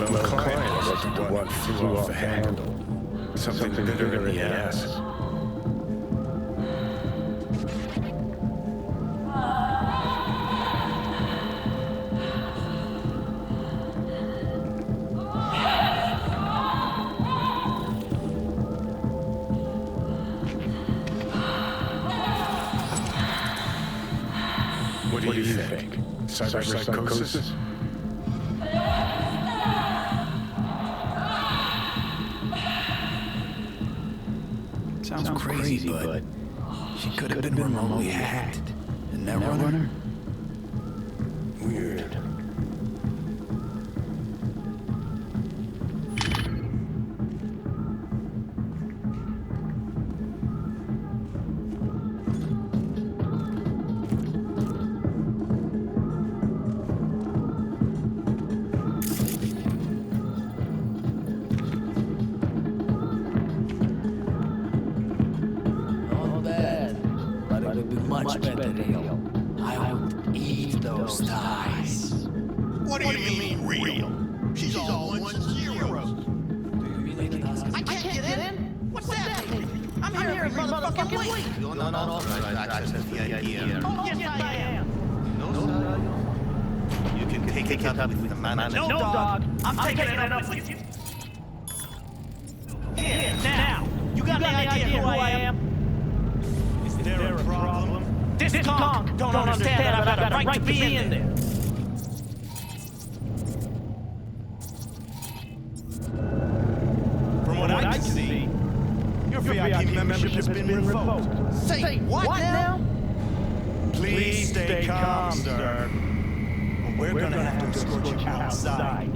well, client wasn't the one who threw off the handle. Something bigger in the ass. What do you think? Cyberpsychosis? Sounds crazy, but she could have been remotely hacked. And that runner? Weird. Much better deal. I would eat those thighs. What do you mean real? She's all 1-0. I can't get in? What's that mean? I'm here every motherfucking week. You're not authorized access to the idea. Oh, yes, I am. No, you can take it up with the manager. No, dog. I'm taking it up with you. Here, now. You got any idea who I am? Is there a problem? This conk don't understand I've got a right to be in there. From what I can see, your VIP membership has been revoked. Say what now? Please stay calm, sir. We're gonna have to escort you outside.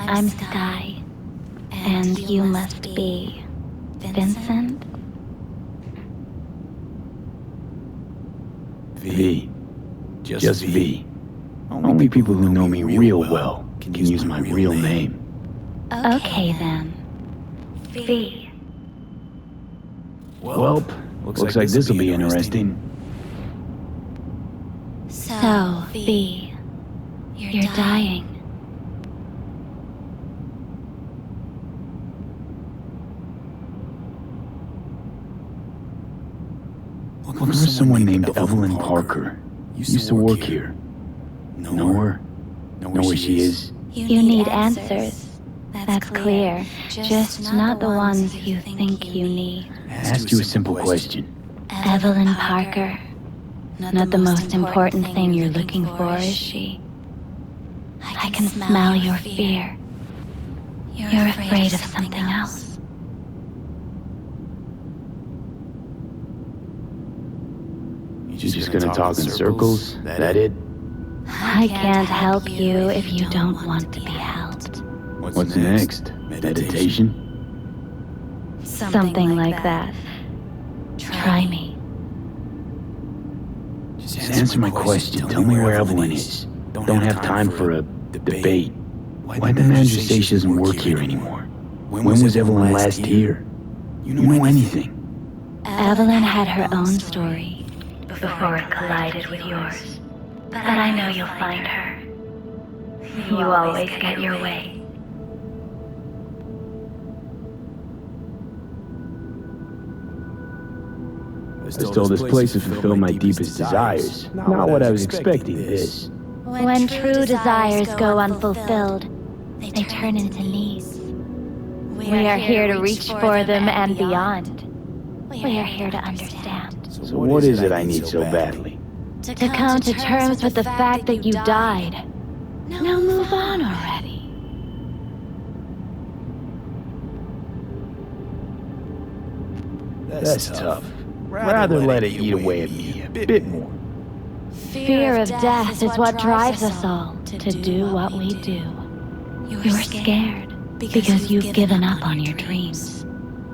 I'm Sky, and you must be Vincent? V. Just V. Only people who know me real well can use my real name. Okay then. V. Welp, looks like this'll be interesting. So, V, you're dying. Looking for someone named Evelyn Parker. Used to work here. Know her? Know where she is? You need answers. That's clear. Just not the ones you think you need. I asked you a simple question. Evelyn Parker. Not the most important thing you're looking for, is she? I can smell your fear. You're afraid of something else. You're just gonna talk in circles? That it? I can't help you if you don't want to be helped. What's next? Meditation? Something like that. Try me. Just answer my question. Tell me where Evelyn is. Don't have time for a debate. Why'd the manager say she doesn't work here anymore? When was Evelyn last here? You know anything? Evelyn had her own story before it collided with yours. But I know you'll find her. You always get your way. I was told this place would fulfill my deepest desires. Not what I was expecting, this. When true desires go unfulfilled, they turn into needs. We are here to reach for them and beyond. We are here to understand. So what is it I need so badly? To come to terms with the fact that you died. Now move on already. That's tough. rather let it eat away at me a bit more. Fear of death is what drives us all to do what we do. You're scared because you've given up on your dreams.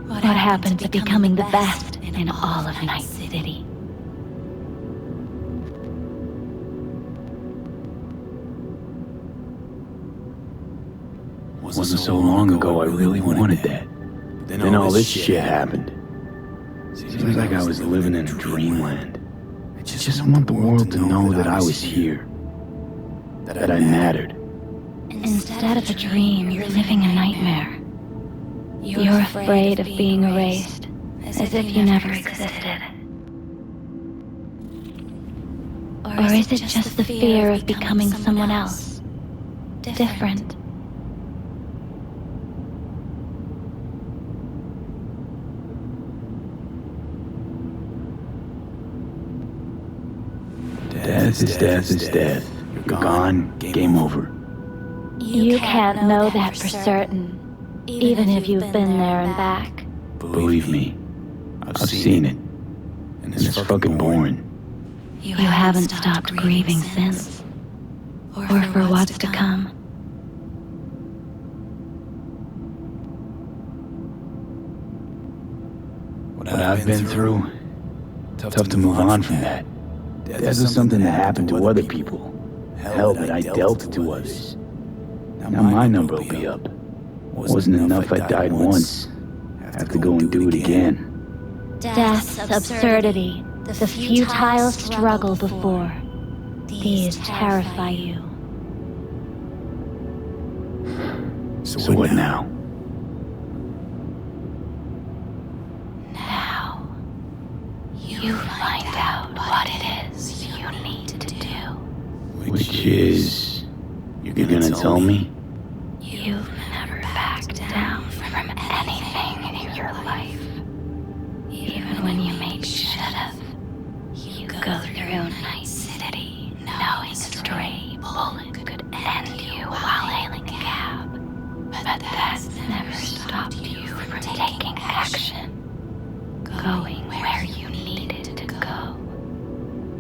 What happened to becoming the best in all of Night City? Wasn't so long ago I really wanted that. Then all this shit happened. Seems like I was living in a dreamland. I just want the world to know that I was here. That I mattered. Instead of a dream, you're living a nightmare. You're afraid of being erased, as if you never existed. Or is it just the fear of becoming someone else? Different. Death is death. You're gone, game over. You can't know that for certain, even if you've been there and back. Believe me, I've seen it. And it's fucking boring. You haven't stopped grieving since, or for what's to come. What I've been through, tough to move on from that. Death is something that happened to other people. Hell that I dealt to others. Now my number will be up. Wasn't enough I died once. Have to go and do it again. Death's absurdity, the futile struggle before. These terrify you. So what now? Now, you find out what it is you need to do. Which is... You're gonna tell me? You've never backed down from anything in your life. Even when you made should've. You go through Night City knowing a stray bullet could end you while hailing a cab. But that never stopped you from taking action. Going where you needed to go.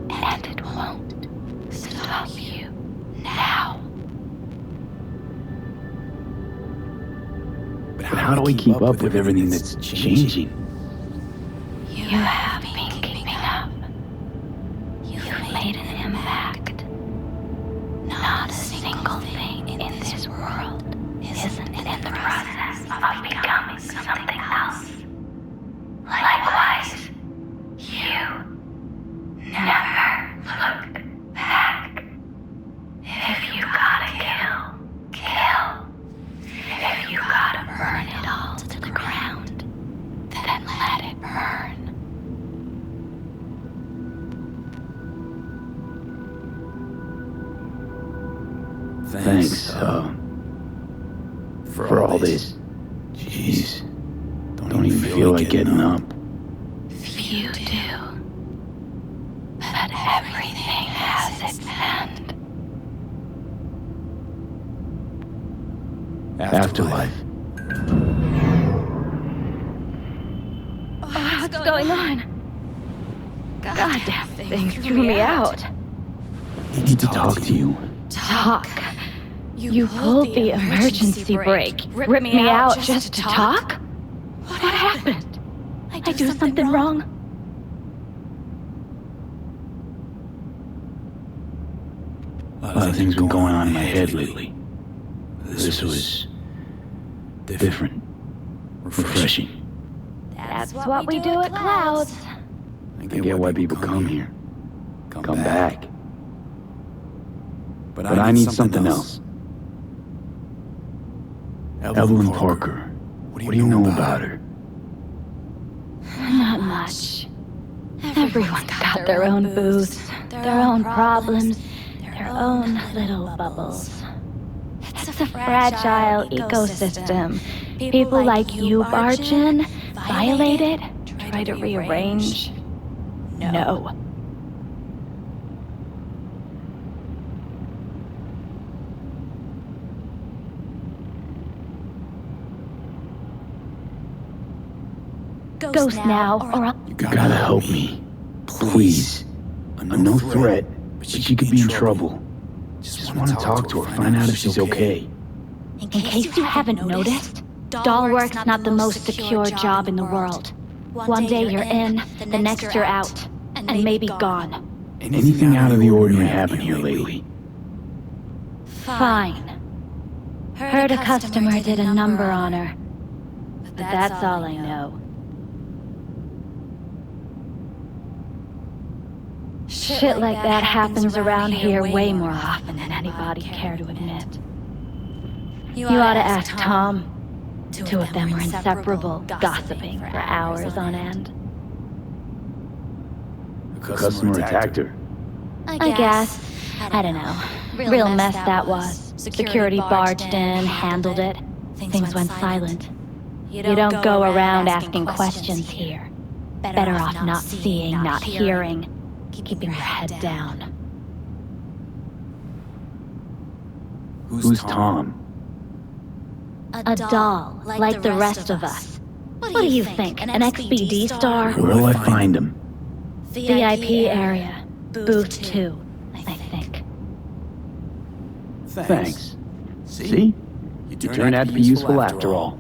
And it won't stop you now. But how do I keep up with everything that's changing? You have been keeping up. You've made an impact. Not a single thing in this world isn't in the process of becoming something else. Likewise, you never looked back. If you gotta kill. If you gotta burn it all to the ground, then let it burn. Thanks, for all this. Jeez, don't even feel like getting up. You do. But everything has its end. Afterlife. What's going on? Goddamn thing threw me out. I need to talk to you. Talk? You pulled the emergency brake, ripped me out just to talk? What happened? I do something wrong? A lot of things been going on in my head lately. This was different, refreshing. That's what we do at Clouds. I get why people come here, come back. But I need something else. Evelyn Parker, what do you know about her? Not much. Everyone's got their own booths, their own problems, their own little bubbles. It's a fragile ecosystem. People like you barge in, violate it, try to rearrange. No. Ghost now, or I'll... You gotta help me. Please. I'm no threat, but she could be in trouble. Just want to talk to her, find out if she's okay. In case you haven't noticed, doll work's not the most secure job in the world. One day you're in, the next you're out, and maybe gone. Anything out of the ordinary happened here lately? Fine. Heard a customer did a number on her. But that's all I know. Shit like that happens around here way more often than anybody care to admit. You ought to ask Tom. Two of them were inseparable, gossiping for hours on end. The customer attacked her. I guess. I don't know. Real mess that was. Security barged in, handled it. Things went silent. You don't go around asking questions here. Better off not seeing, not hearing, keeping your head down. Who's Tom? A doll, like the rest of us. What do you think, an XBD star? Where'll I find him? VIP area. Booth 2, I think. Thanks. See? You turned out to be useful after all.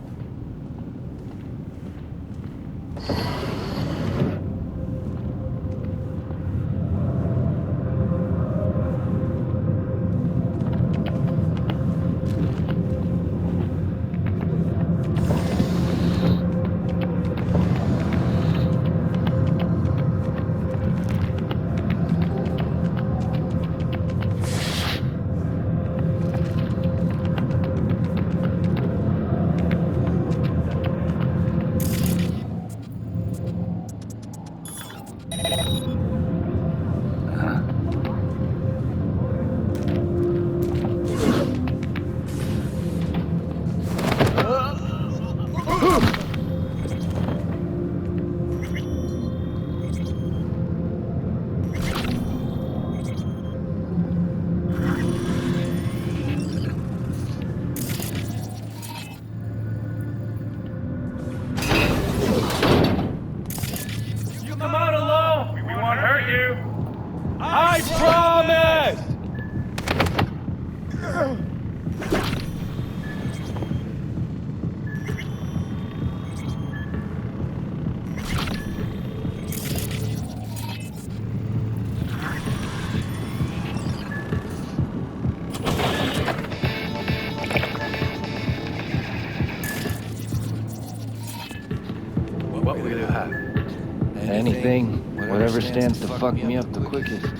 Anything, whatever stands to fuck me up the quickest.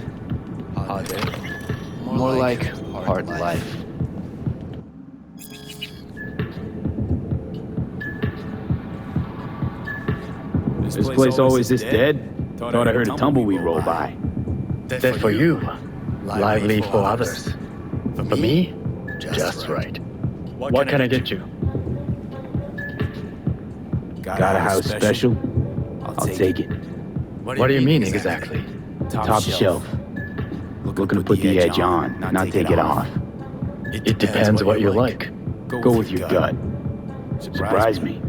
More like hard life. This place always this dead? Thought I heard a tumbleweed roll by. Dead for you, lively for others. For me, just right. What can I get you? Got a house special? I'll take it. What do you mean exactly? Top shelf. Looking to put the edge on, not take it off. It depends what you like. Go with your gut. Surprise me.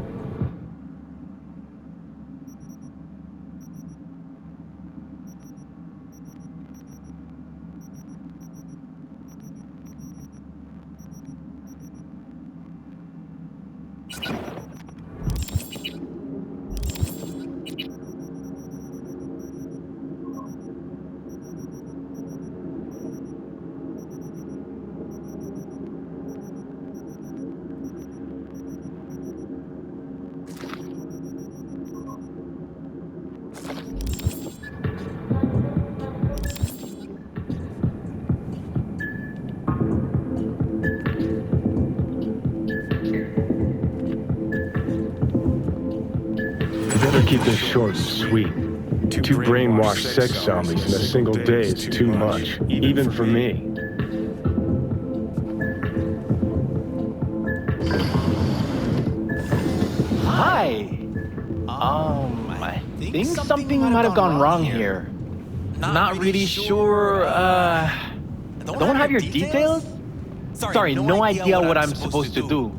Keep this short and sweet. Two brainwashed sex zombies in a single day is too much, even for me. Hi. I think something might have gone wrong here. Not really sure, don't have your details? Sorry, no idea what I'm supposed to do.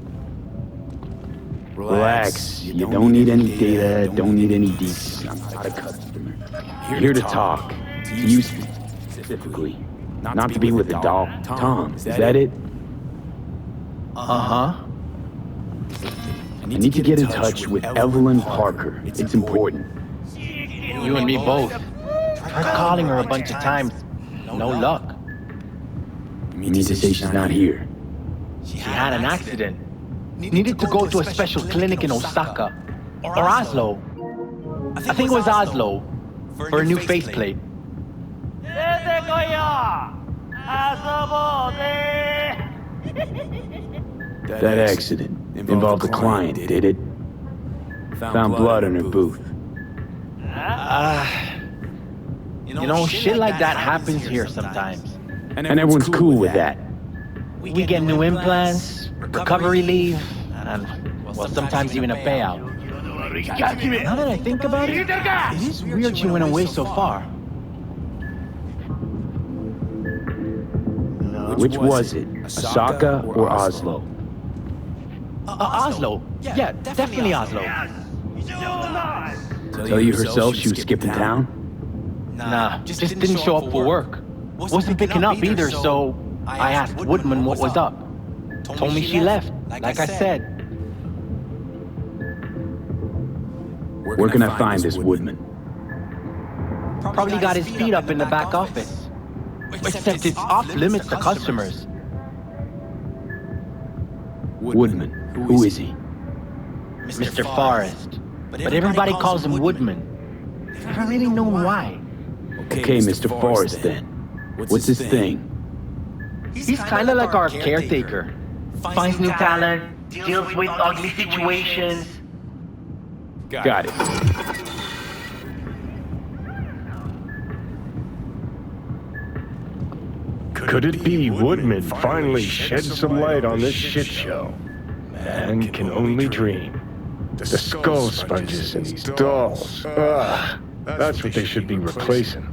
Relax. You don't need any data, don't need any deets. I'm not a customer. Here to talk. To you specifically. Not to be with the doll. Tom, is that it? Uh-huh. I need to get in touch with Evelyn Parker. It's important. You and me both. Tried calling her a bunch of times. No luck. You mean to say she's not here? She had an accident. Needed to go to a special clinic in Osaka. Or Oslo. I think it was Oslo. For a new faceplate. That accident involved the client, did it? Found blood in her booth. You know, shit like that happens here sometimes. And everyone's cool with that. We get new implants, recovery leave, and, well, sometimes even a payout. Now that I think about it, it is weird she went away so far. Which was it? Osaka or Oslo? Oslo. Yeah, definitely Oslo. Tell you herself she was skipping town? Nah, just didn't show up for work. Wasn't picking up either, so I asked Woodman what was up. Told me she left, like I said. Where can I find this Woodman? Probably got his feet up in the back office. Except it's off limits to customers. Woodman, who is he? Mr. Forrest. But everybody calls him Woodman. Never really known why. Okay, Mr. Forrest then. What's his thing? He's kinda like our caretaker. Finds new talent, deals with ugly situations. Got it. Could it be Woodman finally shed some light on this shit show? Man can only dream. The skull sponges in these dolls. Ugh, that's what they should be replacing.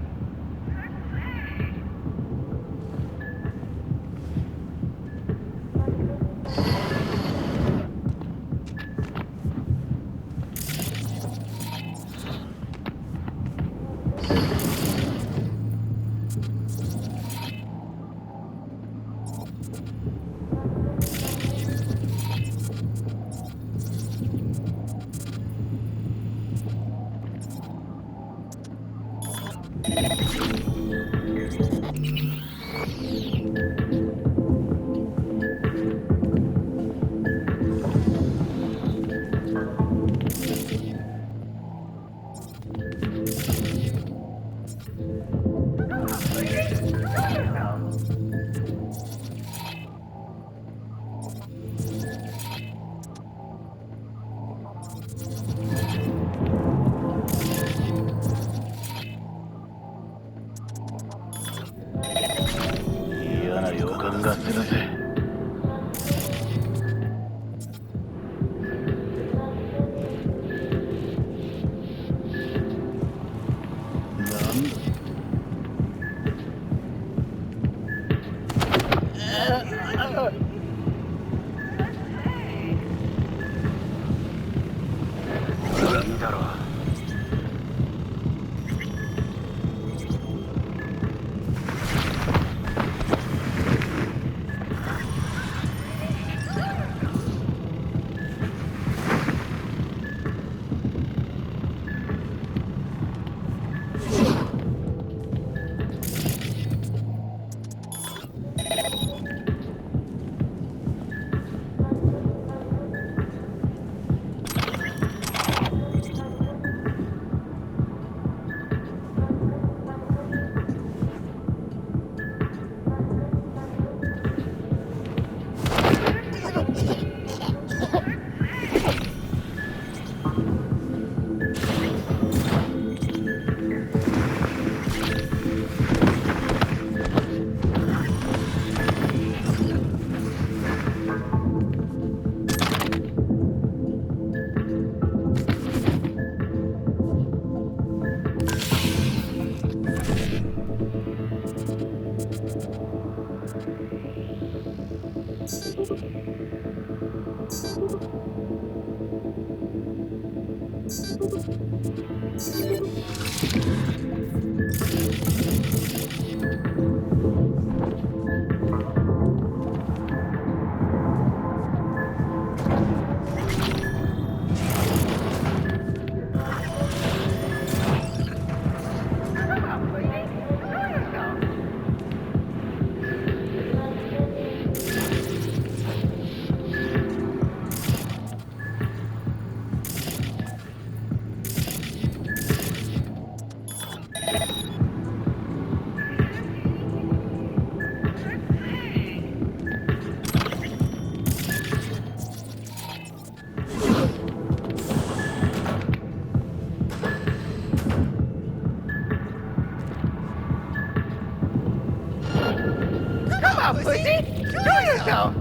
Come on, pussy! Show yourself!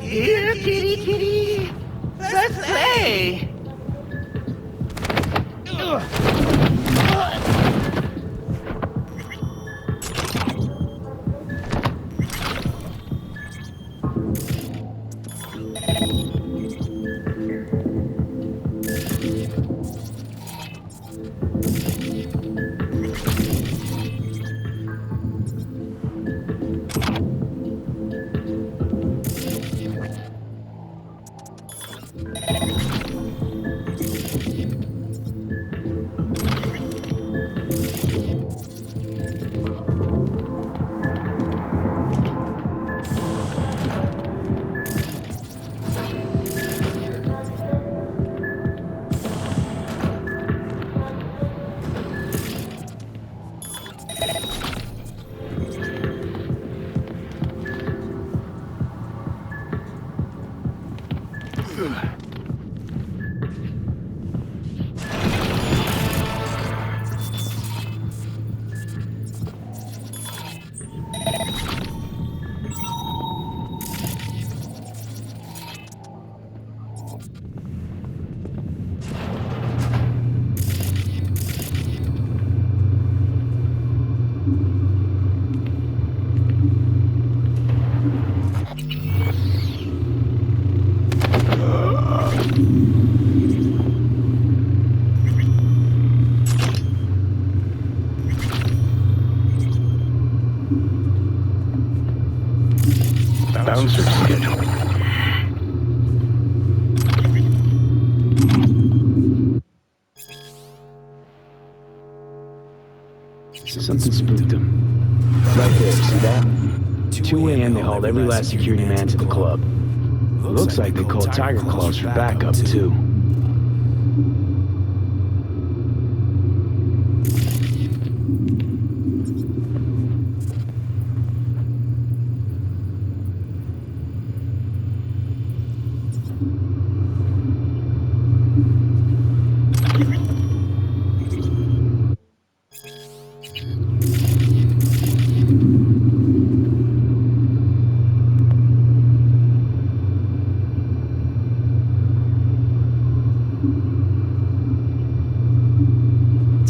Here, kitty, kitty! Let's play! Bouncer schedule. Something spooked him. Right there, see that? 2 a.m. they hauled every last security man to the club. Looks like they called TaiiKuJJO-Claws for backup, too.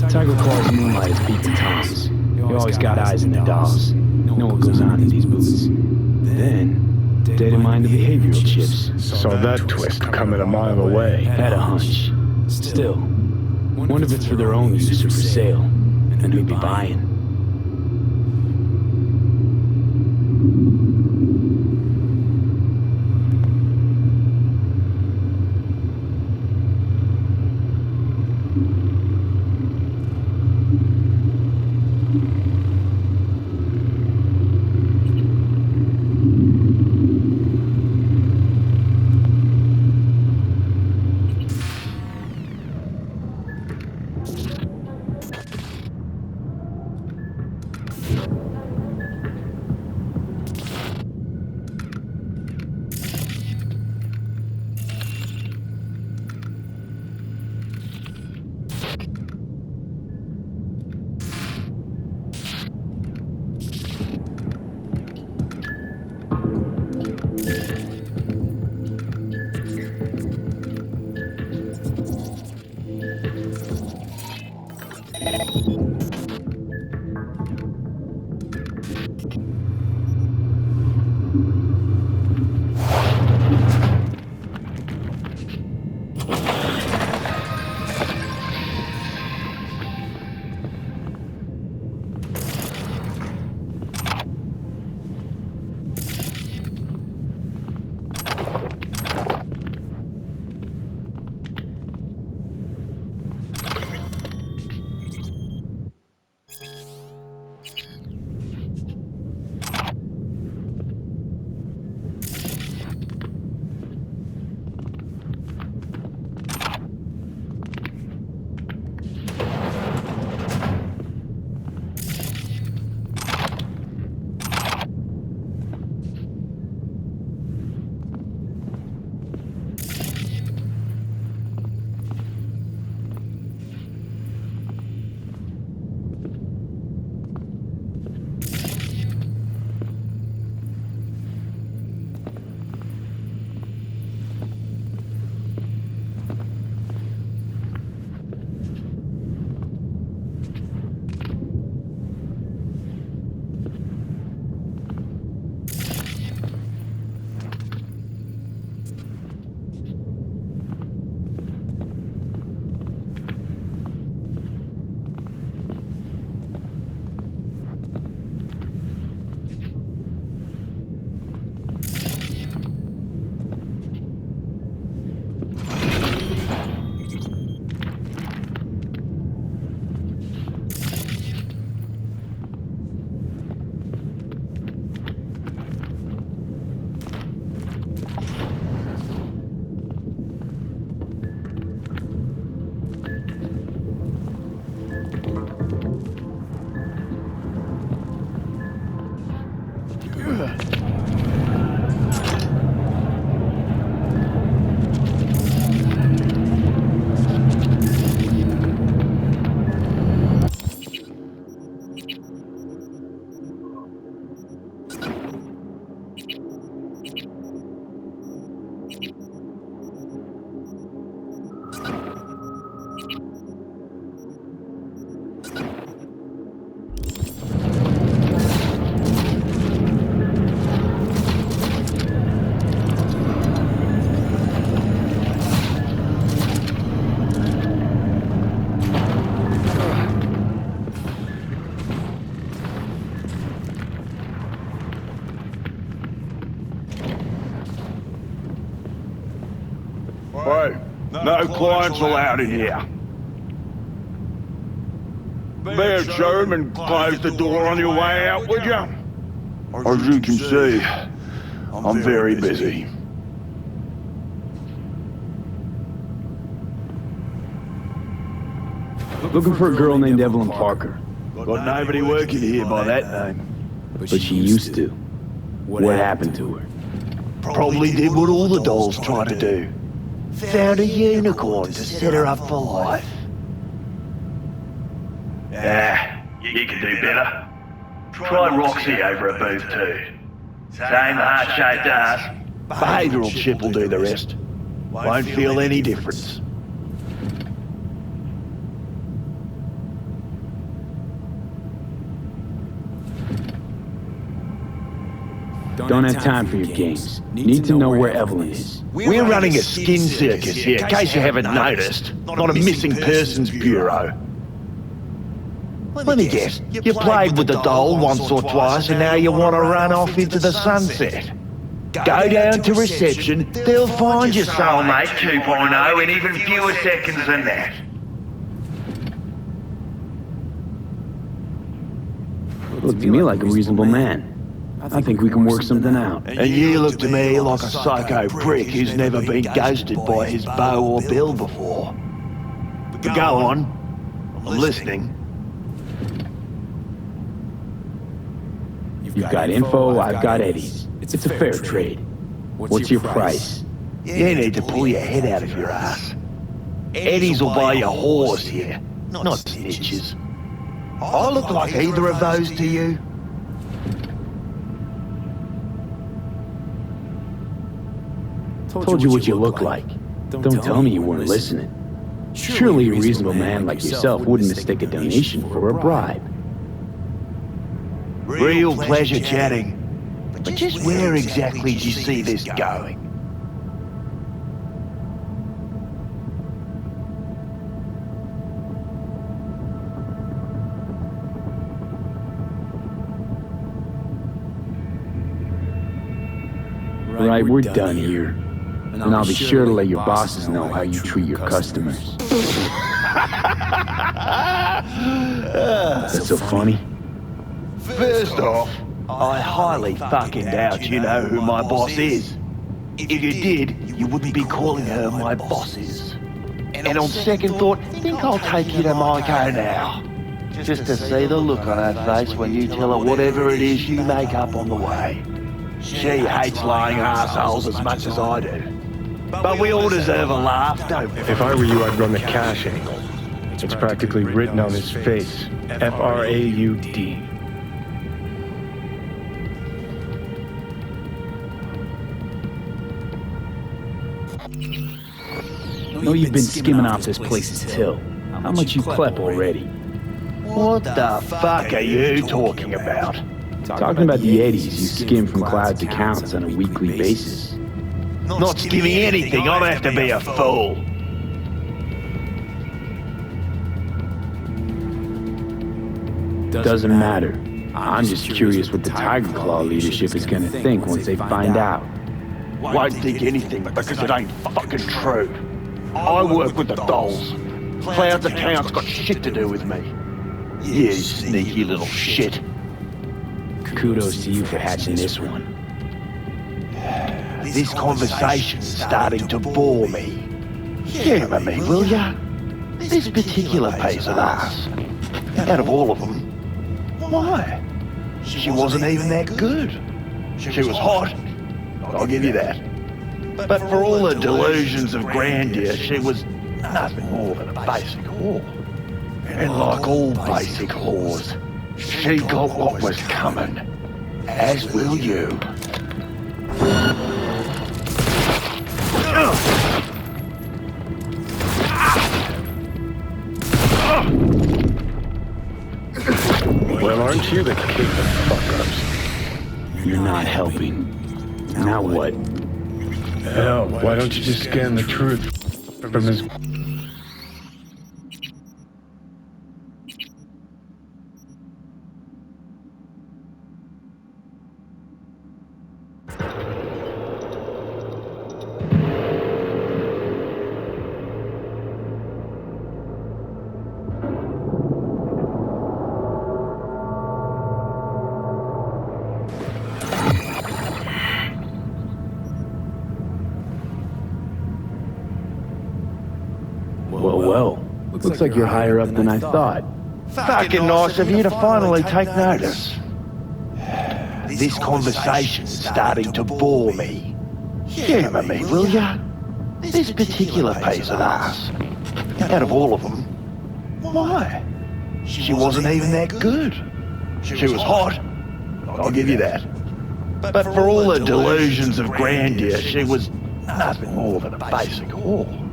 TaiiKuJJO-Claws' moonlight is beat to Tom's. They always got eyes in their dolls. Know what goes on in these booths. Then, data mined the behavioral chips. Saw that twist coming a mile away. Had a hunch. Still, wonder if it's for their own use or for sale. And who'd be buying. No clients allowed in here. Be a germ and close the door on your way out, would you? As you can see, I'm very busy. Looking for a girl named Evelyn Parker. Got nobody working here by that name. But she used to. What happened to her? Probably did what all the dolls try to do. Found a unicorn to set her up for life. You can do better. Try Roxy over a booth too. Same heart-shaped ass. Behavioural chip will do the rest. Won't feel any difference. Don't have time for your games. Need to know where Evelyn is. We're running a skin circus here, in case you haven't noticed. Not a missing persons bureau. Let me guess, you played with the doll once or twice and now you want to run off into the sunset. Go down to reception, they'll find your soulmate 2.0 in even fewer seconds than that. Look to me like a reasonable man. I think we can work something out. And you look to me like a psycho prick who's never been ghosted by his beau or bill before. But go on, I'm listening. You've got info, I've got Eddie's. It's a fair trade. What's your price? You need to pull your head out of your ass. Eddie's will buy your horse here, not snitches. I look like either of those to you? Told you what you look like. Don't tell me you weren't listening. Surely a reasonable man like yourself wouldn't mistake a donation for a bribe. Real pleasure chatting. But just where exactly do you see this going? Right, we're done here. And I'll be sure to let your bosses know how you treat your customers. That's so funny. First off, I highly fucking doubt you know who my boss is. If you did, you wouldn't be calling her my bosses. And on second thought, think I'll take you to Maiko now. Just to see the look on her face when you tell her whatever it is you make up on the way. She hates lying assholes as much as I do. But we all deserve a laugh, don't we? If I were you, I'd run the cash angle. It's practically written on his face. F-R-A-U-D. Know you've been skimming off this place's till. How much you clep already? What the fuck are you talking about? Talking about the eddies you skim from Cloud's accounts on a weekly basis. Not skimming anything, I'd have to be a fool. Doesn't matter. I'm just curious what the Tiger Claw leadership is gonna think once they find out. Won't think anything because it ain't fucking true. I work with the dolls. Cloud's account's got shit to do with me. You sneaky little shit. Kudos to you for hatching this one. This conversation's starting to bore me. Humor me, will ya? This particular piece of ass, out of all of them, why? She wasn't even that good. She was hot, I'll give you that. But for all the delusions of grandeur, she was nothing more than a basic whore. And like all basic whores, she got what was coming, as will you. Well, aren't you the king of fuck-ups? You're not helping. Now what? Hell, why don't you just scan the truth from his... Looks like you're higher up than I thought. Fucking nice of you to finally take notice. This conversation's starting to bore me. Humour me, will ya? This particular piece of ass, out of all of them, why? She wasn't even that good. She was hot, I'll give you that. But for all the delusions of grandeur, she was nothing more than a basic whore.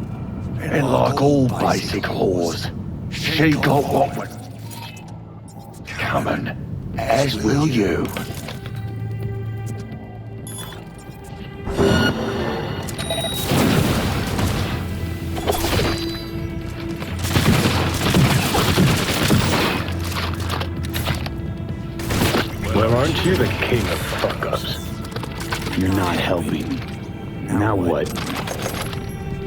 And like all basic whores, she got what was coming, as will you. Well, aren't you the king of fuck-ups? You're not helping. Now what?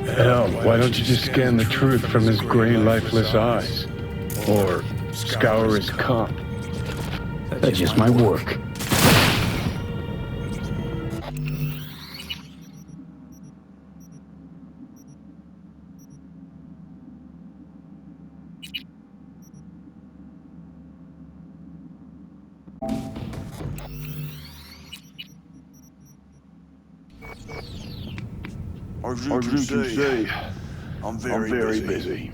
Hell, why don't you just scan the truth from his gray, lifeless eyes? Or scour his comp? That's just my work. As you can see, I'm very busy.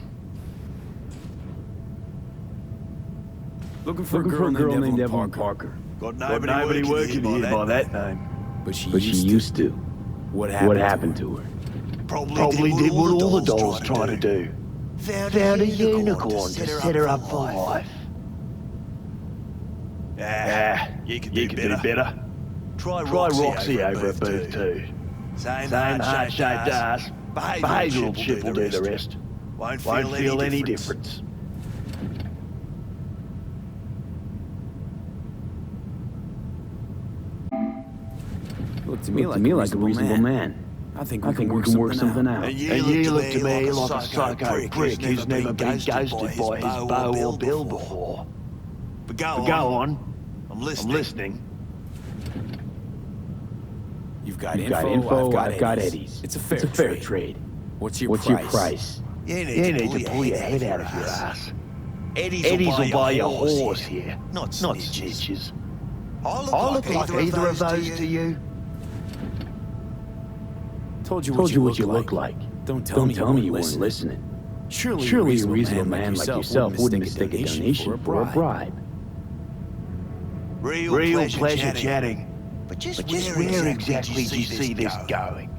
Looking for a girl named Evelyn Parker. Got Nobody working here by that name. But she used to. What happened to her? Probably did what all the dolls try to do. Found a unicorn to set her up for life. You can do better. Try Roxy over at Booth too. Same heart-shaped ass. Behavioural chip will do the rest. Won't feel any difference. Looked to me like a reasonable man. I think we can work something out. And you look to me like a psycho prick who's never been ghosted by his bow or bill before. But go on. I'm listening. You've got info, I've got Eddie's. It's a fair trade. What's your price? You need to pull your head out of your ass. Eddie's will buy your horse here, not snitches. I look like either of those to you? Told you what you look like. Don't tell me you weren't listening. Surely a reasonable man like yourself wouldn't mistake a donation for a bribe. Real pleasure chatting. But just where exactly do you see this going?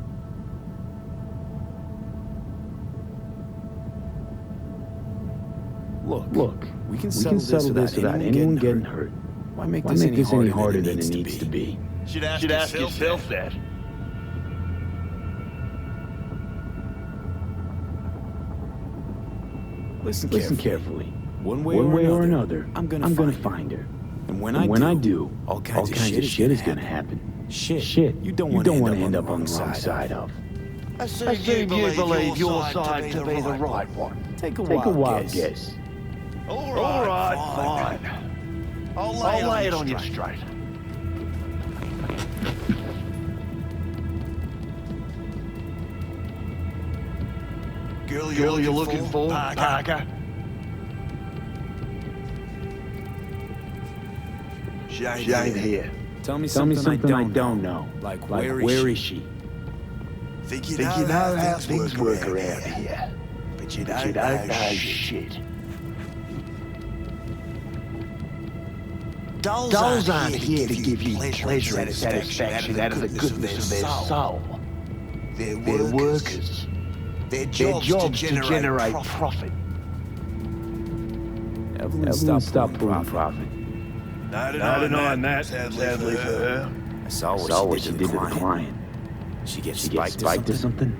Look, we can settle this without anyone getting hurt. Why make this any harder than it needs to be? Should ask yourself that. Listen carefully. One way or another, I'm gonna find her. And when I do, all kinds of shit is gonna happen. Shit you don't want to end up on the wrong side of. Assume you believe your side to be the right one. Take a wild guess. All right, fine. I'll lay it on you straight. Girl you're looking for, Parker? Shane here. Tell me something I don't know. Like where is she? Think you know how things work around here, but you don't know shit. Dolls aren't here to give you pleasure and satisfaction out of the goodness of their soul. They're workers. Their job's to generate profit. Evelyn, stop pulling profit. No denying that, sadly for her. I saw what she did to the client. She gets spiked or something?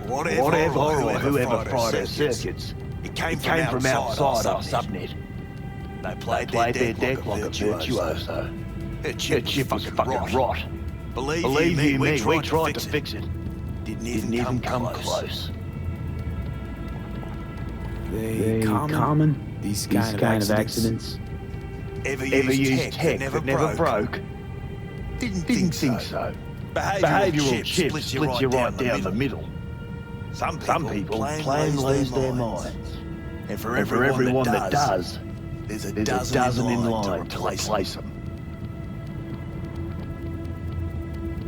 Whatever or whoever fried her circuits, it came from outside our subnet. They played their deck like a virtuoso. Her chip was fucking rot. Believe you me, we tried to fix it. Didn't even come close. They common? These kind of accidents? Ever used tech that never broke? Didn't think so. Behavioural chip splits you right down the middle. Some people plain lose their minds. And for everyone that does, there's a dozen in line to replace them.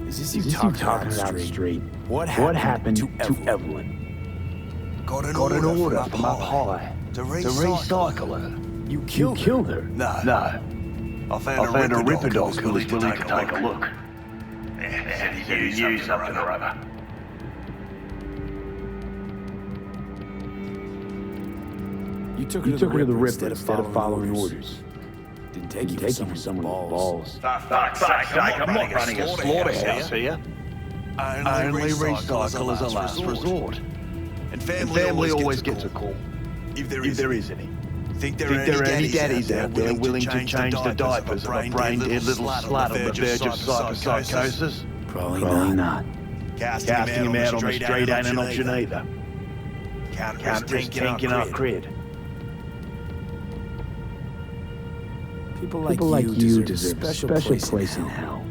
Is this you talking out straight? What happened to Evelyn? Got an order from up high to recycle her. You killed her? No. I found a ripper dog who was willing to take a look. Said he knew something or other. You took her to the Ripper instead of following orders. Didn't take you for someone with balls. For fuck's sake, I'm not running a slaughterhouse here. Only recycle as a last resort. And family always gets a call, if there is any. Think there are any daddies out there willing to change the diapers of a brain-dead little slut on the verge of psychosis? Probably not. Casting him out on the street ain't an option either. Can't risk tanking our cred. People like you deserve a special place in hell.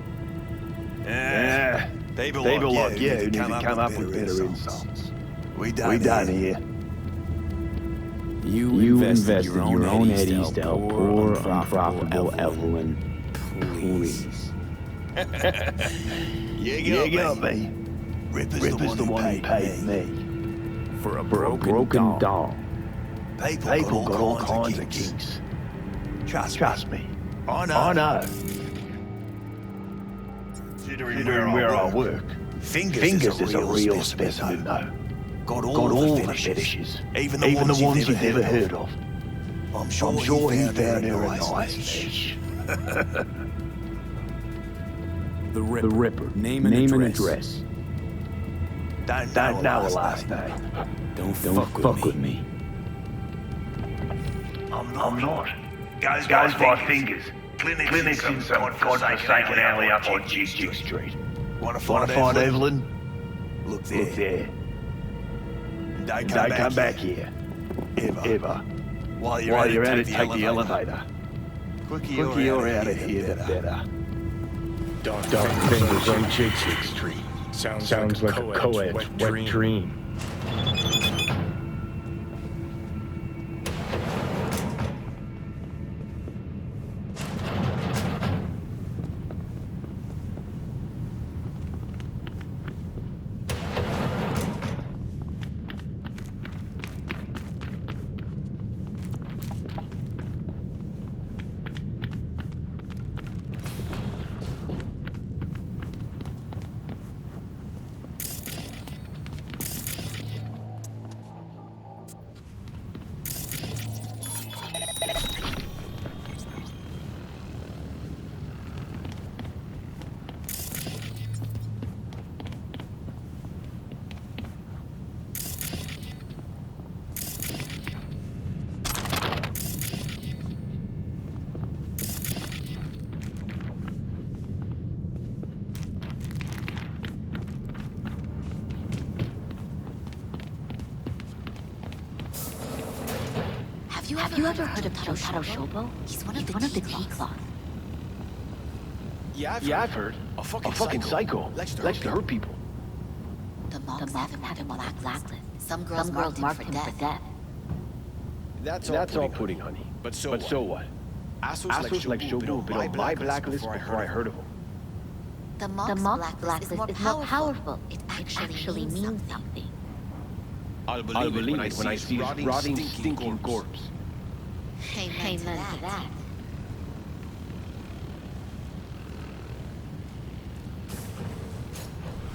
Yeah, people like you need to come up with better insults. We done here. You invested your own eddies to help poor, unprofitable Evelyn. Please. You got me. Ripper's the one who paid me. For a broken doll. People got all kinds of kinks. Trust me. I know. Considering where I work, Fingers is a real specimen though. Got all the fetishes, even the ones you've never heard of. I'm sure he found her a nice fish. The Ripper. Name and address. Don't know her last name. Don't fuck with me. I'm not. Goes by Fingers. Clinics in some godforsaken alley up on Jig Street. Wanna find Evelyn? Look there. Don't come back here. Ever. While you're at it, take the elevator. Quicker you're out of here, the better. Dark Fingers on Jig Street. Sounds like a co-ed wet dream. Have you ever heard of TaiiKuJJO-Amun? He's one of the TaiiKuJJO-Amun. Yeah, I've heard. A fucking psycho. Likes to hurt people. The monks have him on a blacklist. Some girls marked him for death. That's all pudding, honey. But so what? Assholes like Shogo have been on my blacklist before I heard of him. The monk's blacklist is more powerful. It actually means something. I'll believe it when I see his rotting, stinking corpse. Amen to that.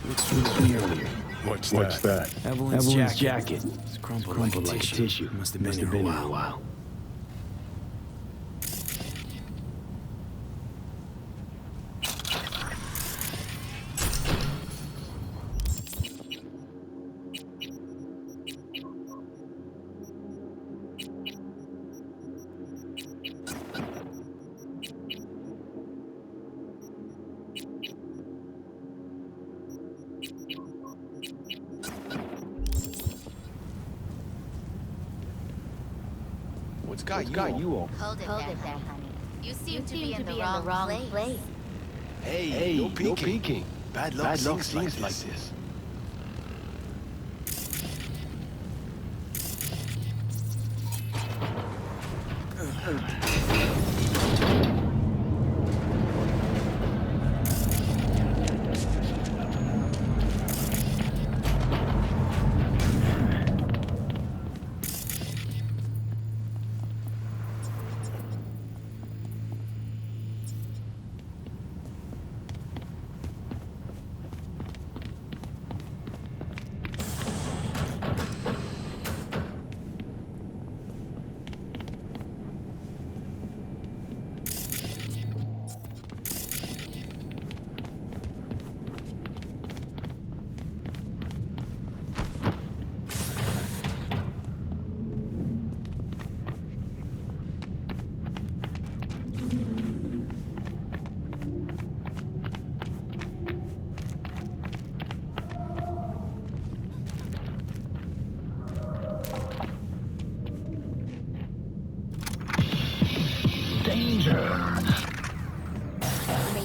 Looks familiar. What's that? Evelyn's jacket. It's crumpled like a tissue. Must have been here a while. What's got you all? Hold it there, honey. You seem to be in the wrong place. Hey, no peeking. Bad luck sings like this.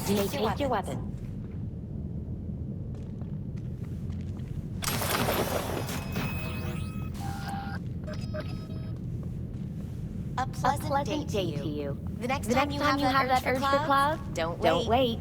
You may take your weapon. A pleasant day to you. The next time you have that urge to cloud, don't don't wait.